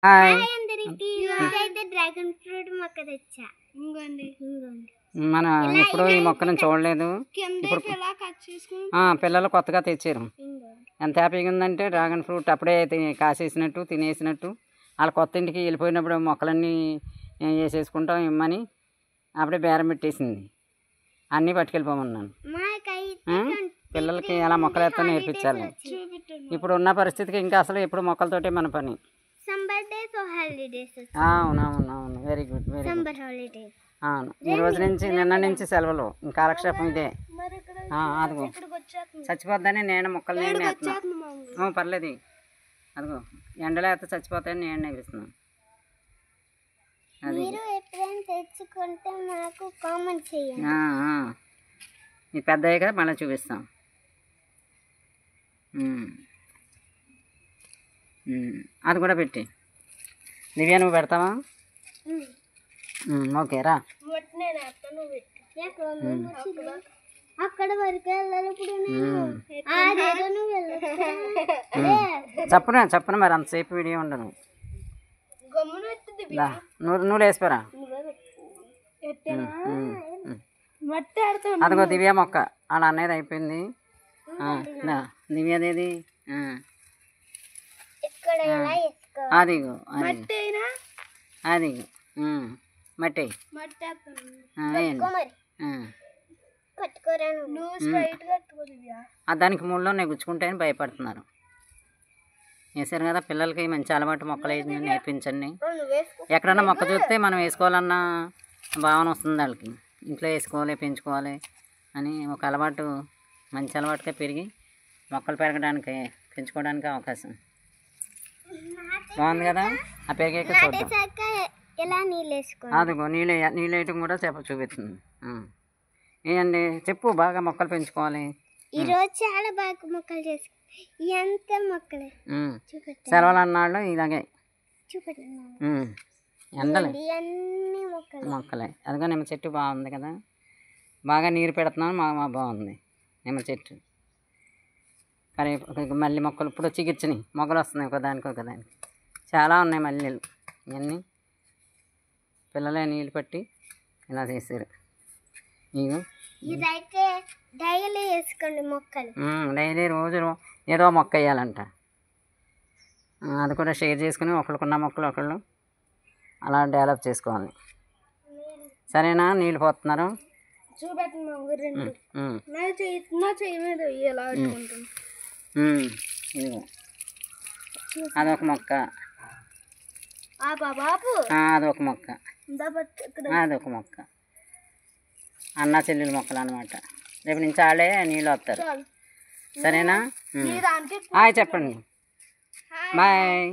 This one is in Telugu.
హాయ్ అందరికి రోజైతే డ్రాగన్ ఫ్రూట్ మొక్క తెచ్చా. మనం ఇప్పుడు ఈ మొక్కను చూడలేదు. ఇప్పుడు పిల్లలు కొత్తగా తెచ్చారు. ఎంత హ్యాపీగా ఉందంటే డ్రాగన్ ఫ్రూట్ అప్పుడే కాసేసినట్టు తినేసినట్టు. వాళ్ళ కొత్త ఇంటికి వెళ్ళిపోయినప్పుడు మొక్కలన్నీ వేసేసుకుంటాం ఇమ్మని అప్పుడే బేరం పెట్టేసింది. అన్నీ పట్టుకెళ్ళిపోమన్నాను. పిల్లలకి ఎలా మొక్కలు వేస్తా నేర్పించాలి. ఇప్పుడు ఉన్న పరిస్థితికి ఇంకా అసలు ఎప్పుడు మొక్కలతోటే మన పని. అవునవునవును, వెరీ గుడ్ వెరీ గుడ్. అవును, ఈ రోజు నుంచి నిన్న నుంచి సెలవులు, ఇంకా కాలక్షేపం ఇదే. అదిగో చచ్చిపోద్దని నేను మొక్కలు నేను వేస్తున్నాను. పర్లేదు, అదిగో ఎండలో అయితే చచ్చిపోతాయని నేను నేర్పిస్తున్నాను. అది తెచ్చుకుంటే నాకు కామెంట్ చేయండి. ఇది పెద్దగా మళ్ళీ చూపిస్తాం. అది కూడా పెట్టి దివ్య నువ్వు పెడతావా? ఓకే రా. అక్కడ వరకు చెప్పను మరి అంతసేపు వీడియో ఉండను. నువ్వు వేసిపోరా. అదిగో దివ్య మొక్క అలా అనేది అయిపోయింది. దివ్యదేది అదిగో అదిగో మట్టి దానికి ముళ్ళు నేను గుచ్చుకుంటాయని భయపడుతున్నారు. వేసారు కదా, పిల్లలకి మంచి అలవాటు మొక్కలు నేర్పించండి. ఎక్కడన్నా మొక్క చూస్తే మనం వేసుకోవాలన్న భావన వస్తుంది వాళ్ళకి. ఇంట్లో వేసుకోవాలి, పెంచుకోవాలి అని ఒక అలవాటు, మంచి అలవాటుగా పెరిగి మొక్కలు పెరగడానికి పెంచుకోవడానికి అవకాశం బాగుంది కదా. ఆ పెరిగాక చూద్దాం. అదిగో నీళ్ళు వేయటం కూడా చూపిస్తుంది. ఏండి చెప్పు, బాగా మొక్కలు పెంచుకోవాలి. ఈరోజు చాలా బాగా మొక్కలు చేసుకుంటాం. ఎంత మొక్కలే సెలవులు అన్నాళ్ళు ఇలాగే ఎండలే మొక్కలే. అదిగో నిమ్మ చెట్టు బాగుంది కదా, బాగా నీరు పెడుతున్నాను. మా బాగుంది నిమ్మ చెట్టు. కరే మల్లి మొక్కలు ఇప్పుడు చిగిర్చినాయి, మొగ్గలు వస్తున్నాయి ఒకదానికి. చాలా ఉన్నాయి మల్లెలు. ఇవన్నీ పిల్లలే నీళ్ళు పట్టి ఇలా చేశారు. డైలీ వేసుకోండి మొక్కలు. డైలీ రోజు ఏదో మొక్క వేయాలంట. అది కూడా షేర్ చేసుకుని ఒకళ్ళకున్న మొక్కలు ఒకళ్ళు అలా డెవలప్ చేసుకోవాలి. సరేనా? నీళ్ళు పోతున్నారు. ఇదిగో అదొక మొక్క, అదొక మొక్క, అదొక మొక్క. అన్న చెల్లెలు మొక్కలు అన్నమాట. రేపు నుంచి వాళ్ళే నీళ్ళు వస్తారు. సరేనా? చెప్పండి. బాయ్.